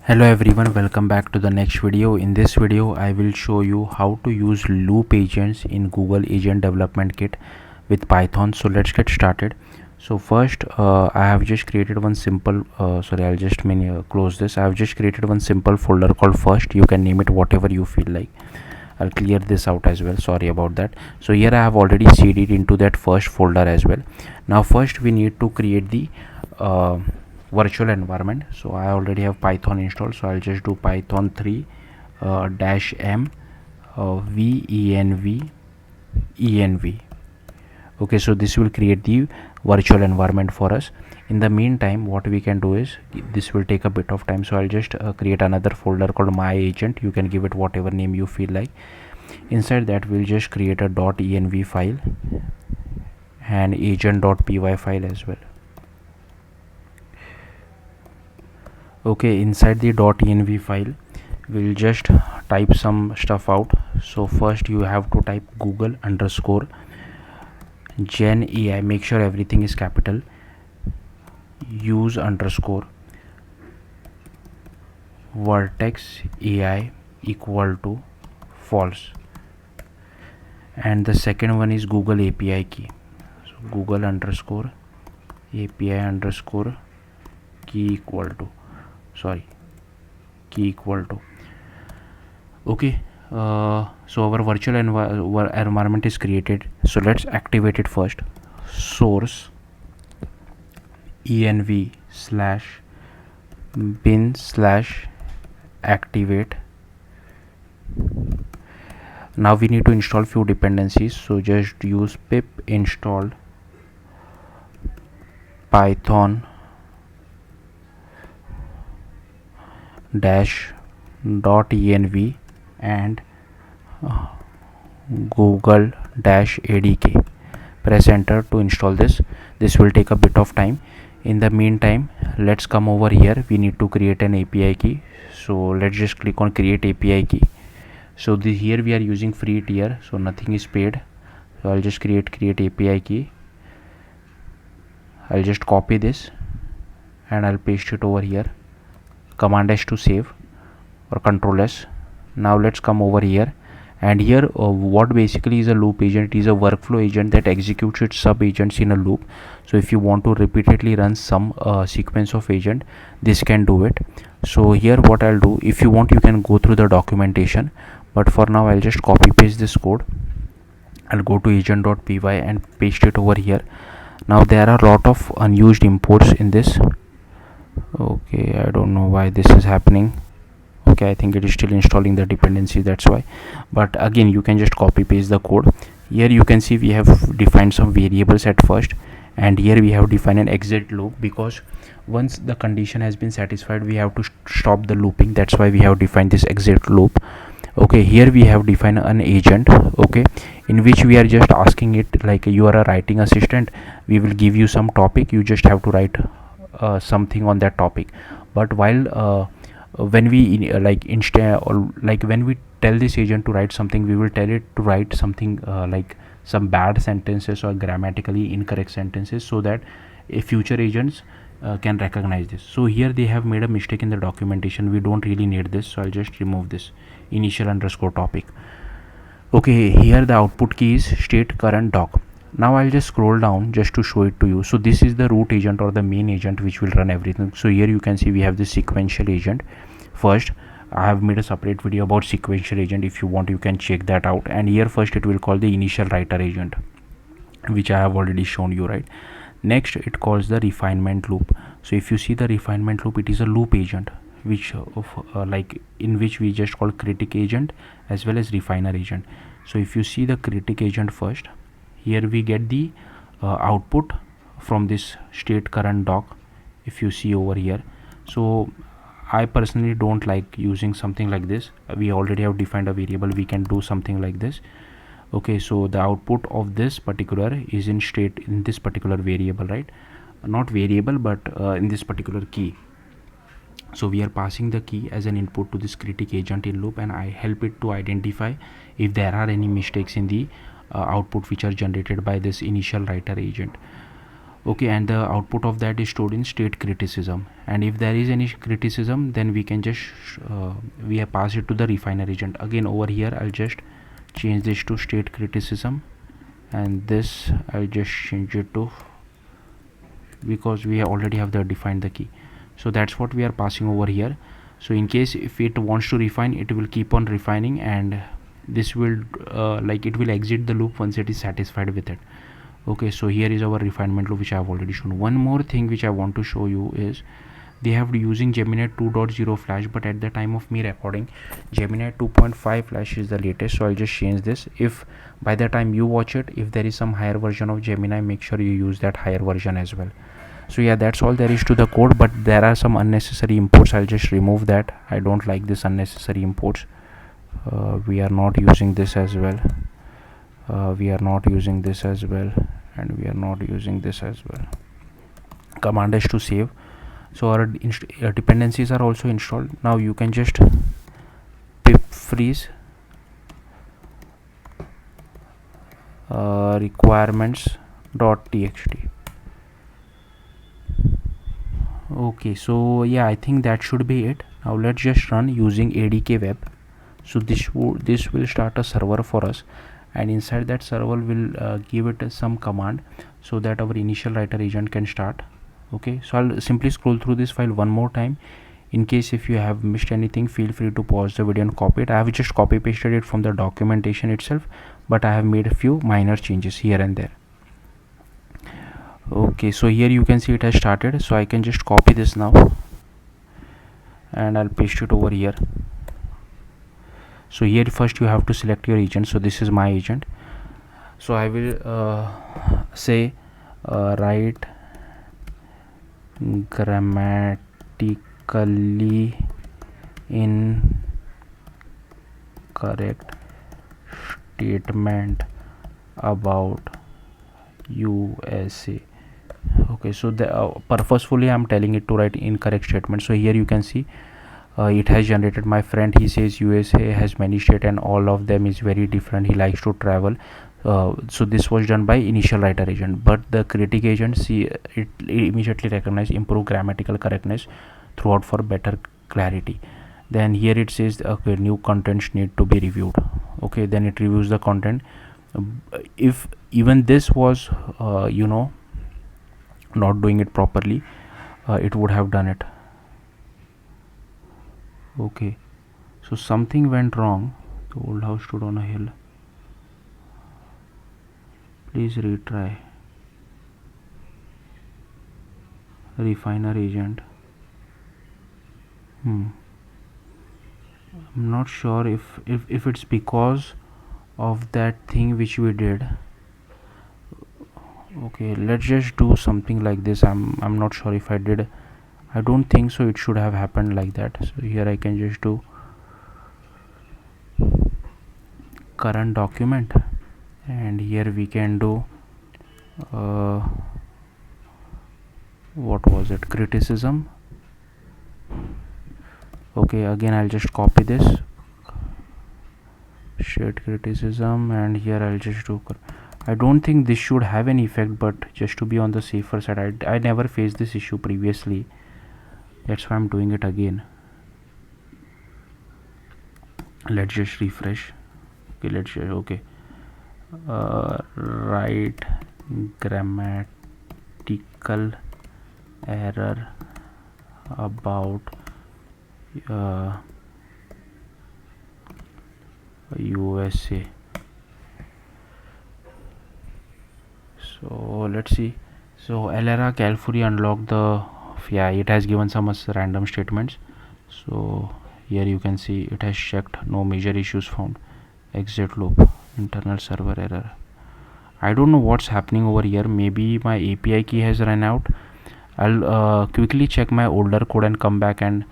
Hello everyone, welcome back to the next video. In this video I will show you how to use loop agents in Google Agent Development Kit with Python. So let's get started. So first I have just created one simple I'll just close this. I have just created one simple folder called first. You can name it whatever you feel like. I'll clear this out as well, sorry about that. So here I have already cd'd into that first folder as well. Now first we need to create the virtual environment. So I already have Python installed, so I'll just do python 3 -m venv. Okay, so this will create the virtual environment for us. In the meantime, what we can do is, this will take a bit of time, so I'll just create another folder called my agent. You can give it whatever name you feel like. Inside that we'll just create a .env file and agent.py file as well. Okay, inside the .env file we'll just type some stuff out. So first you have to type Google_Gen AI, make sure everything is capital, use _ vertex AI equal to false, and the second one is Google API key. So Google _ API _ key equal to okay. So our virtual environment is created. So let's activate it first. Source env/bin/activate. Now we need to install few dependencies, so just use pip install python -.env and google-adk. Press enter to install this. This will take a bit of time. In the meantime, let's come over here. We need to create an API key, so let's just click on create API key. So here we are using free tier, so nothing is paid. So I'll just create API key. I'll just copy this and I'll paste it over here. Command S to save or Control S. Now let's come over here, and here what basically is a loop agent? It is a workflow agent that executes its sub agents in a loop. So if you want to repeatedly run some sequence of agent, this can do it. So here what I'll do, if you want you can go through the documentation, but for now I'll just copy paste this code. I'll go to agent.py and paste it over here. Now there are a lot of unused imports in this. Okay, I don't know why this is happening. Okay, I think it is still installing the dependency, that's why. But again, you can just copy paste the code. Here you can see we have defined some variables at first, and here we have defined an exit loop, because once the condition has been satisfied we have to stop the looping. That's why we have defined this exit loop. Okay, here we have defined an agent, okay, in which we are just asking it, like you are a writing assistant, we will give you some topic, you just have to write something on that topic. But while when we when we tell this agent to write something, we will tell it to write something like some bad sentences or grammatically incorrect sentences, so that future agents can recognize this. So here they have made a mistake in the documentation. We don't really need this, so I'll just remove this initial _ topic. Okay, here the output key is state current doc. Now I'll just scroll down just to show it to you. So this is the root agent or the main agent which will run everything. So here you can see we have this sequential agent. First, I have made a separate video about sequential agent. If you want, you can check that out. And here first it will call the initial writer agent, which I have already shown you, right? Next it calls the refinement loop. So if you see the refinement loop, it is a loop agent which in which we just call critic agent as well as refiner agent. So if you see the critic agent first, here we get the output from this state current doc, if you see over here. So I personally don't like using something like this. We already have defined a variable, we can do something like this. Okay, so the output of this particular is in state in this particular variable, right? Not variable, but in this particular key. So we are passing the key as an input to this critic agent in loop, and I help it to identify if there are any mistakes in the output which are generated by this initial writer agent. Okay, and the output of that is stored in state criticism, and if there is any criticism, then we can just we pass it to the refiner agent. Again, over here I'll just change this to state criticism, and this I'll just change it to, because we already have defined the key. So that's what we are passing over here. So in case if it wants to refine, it will keep on refining, and this will it will exit the loop once it is satisfied with it. Okay, so here is our refinement loop which I have already shown. One more thing which I want to show you is they have using Gemini 2.0 flash, but at the time of me recording, Gemini 2.5 flash is the latest. So I'll just change this. If by the time you watch it, if there is some higher version of Gemini, make sure you use that higher version as well. So yeah, that's all there is to the code, but there are some unnecessary imports. I'll just remove that. I don't like this unnecessary imports. We are not using this as well. We are not using this as well, and we are not using this as well. Command S to save. So our dependencies are also installed. Now you can just pip freeze requirements.txt. Okay, so yeah, I think that should be it. Now let's just run using ADK web. So this will start a server for us, and inside that server will give it some command so that our initial writer agent can start. Okay, so I'll simply scroll through this file one more time. In case if you have missed anything, feel free to pause the video and copy it. I have just copy pasted it from the documentation itself, but I have made a few minor changes here and there. Okay, so here you can see it has started, so I can just copy this now and I'll paste it over here. So here first you have to select your agent. So this is my agent. So I will say write grammatically incorrect statement about USA. Okay, so the purposefully I'm telling it to write incorrect statement. So here you can see it has generated. My friend, he says USA has many states and all of them is very different. He likes to travel. So this was done by initial writer agent, but the critic agent, see, it immediately recognize improve grammatical correctness throughout for better clarity. Then here it says okay, new contents need to be reviewed. Okay, then it reviews the content. If even this was not doing it properly, it would have done it. Okay, so something went wrong. The old house stood on a hill. Please retry. Refiner agent. I'm not sure if it's because of that thing which we did. Okay, let's just do something like this. I'm not sure if I did. I don't think so. It should have happened like that. So here I can just do current document, and here we can do what was it, criticism. Okay, again I'll just copy this shared criticism, and here I'll just do I don't think this should have any effect, but just to be on the safer side, I never faced this issue previously. That's why I'm doing it again. Let's just refresh. Okay, let's just write grammatical error about USA. So let's see. So LRA carefully unlock the, yeah, it has given some random statements. So here you can see it has checked no major issues found, exit loop, internal server error. I don't know what's happening over here. Maybe my API key has run out. I'll quickly check my older code and come back and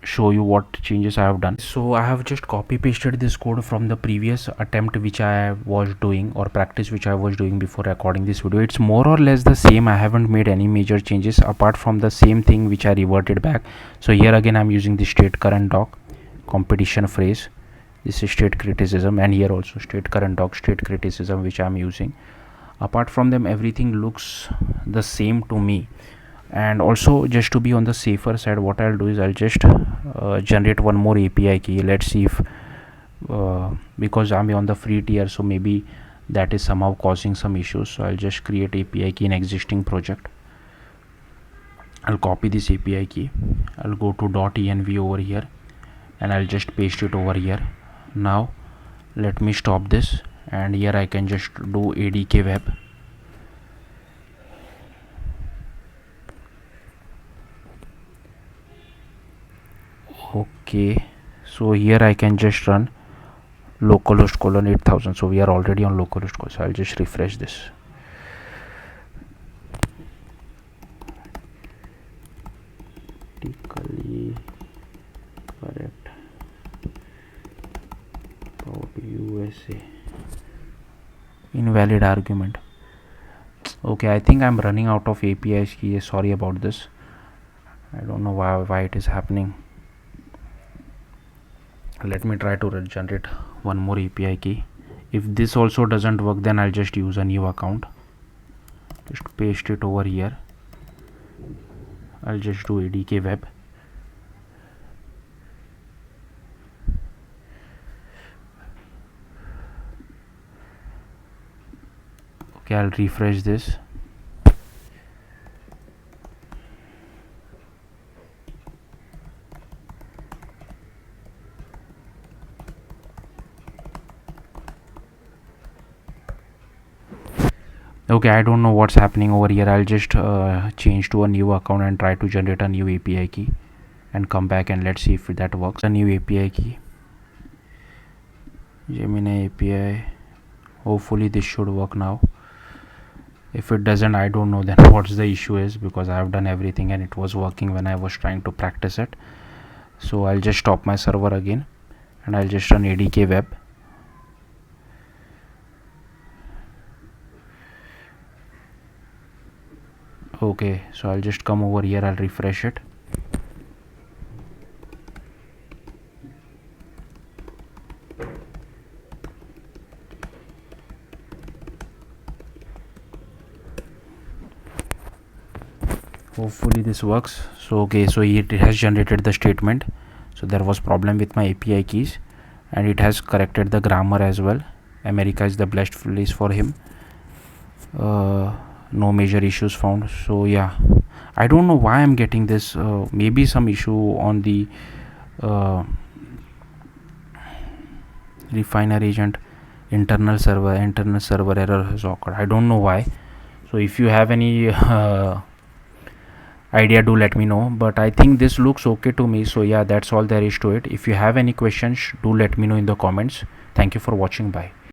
show you what changes I have done. So I have just copy pasted this code from the previous attempt which I was doing, or practice which I was doing before recording this video. It's more or less the same. I haven't made any major changes apart from the same thing which I reverted back. So here again I'm using the state current doc competition phrase. This is state criticism, and here also state current doc state criticism which I'm using. Apart from them, everything looks the same to me. And also, just to be on the safer side, what I'll do is I'll just generate one more API key. Let's see if because I'm on the free tier, so maybe that is somehow causing some issues. So I'll just create API key in existing project. I'll copy this API key. I'll go to .env over here and I'll just paste it over here. Now let me stop this, and here I can just do ADK web. Okay, so here I can just run localhost colon 8000. So we are already on localhost colon. So I'll just refresh this. Correct about USA. Invalid argument. Okay, I think I'm running out of APIs key. Sorry about this. I don't know why it is happening. Let me try to generate one more API key. If this also doesn't work, then I'll just use a new account. Just paste it over here. I'll just do ADK web. Okay, I'll refresh this. Okay, I don't know what's happening over here. I'll just change to a new account and try to generate a new API key and come back, and let's see if that works. A new API key, Gemini API. Hopefully this should work now. If it doesn't, I don't know then what's the issue is, because I have done everything and it was working when I was trying to practice it. So I'll just stop my server again and I'll just run ADK web. Okay, so I'll just come over here, I'll refresh it. Hopefully this works. So okay, so it has generated the statement. So there was problem with my API keys and it has corrected the grammar as well. America is the blessed place for him. No major issues found. So yeah, I don't know why I'm getting this. Maybe some issue on the refiner agent internal server error has occurred. I don't know why. So if you have any idea, do let me know, but I think this looks okay to me. So yeah, that's all there is to it. If you have any questions, do let me know in the comments. Thank you for watching. Bye.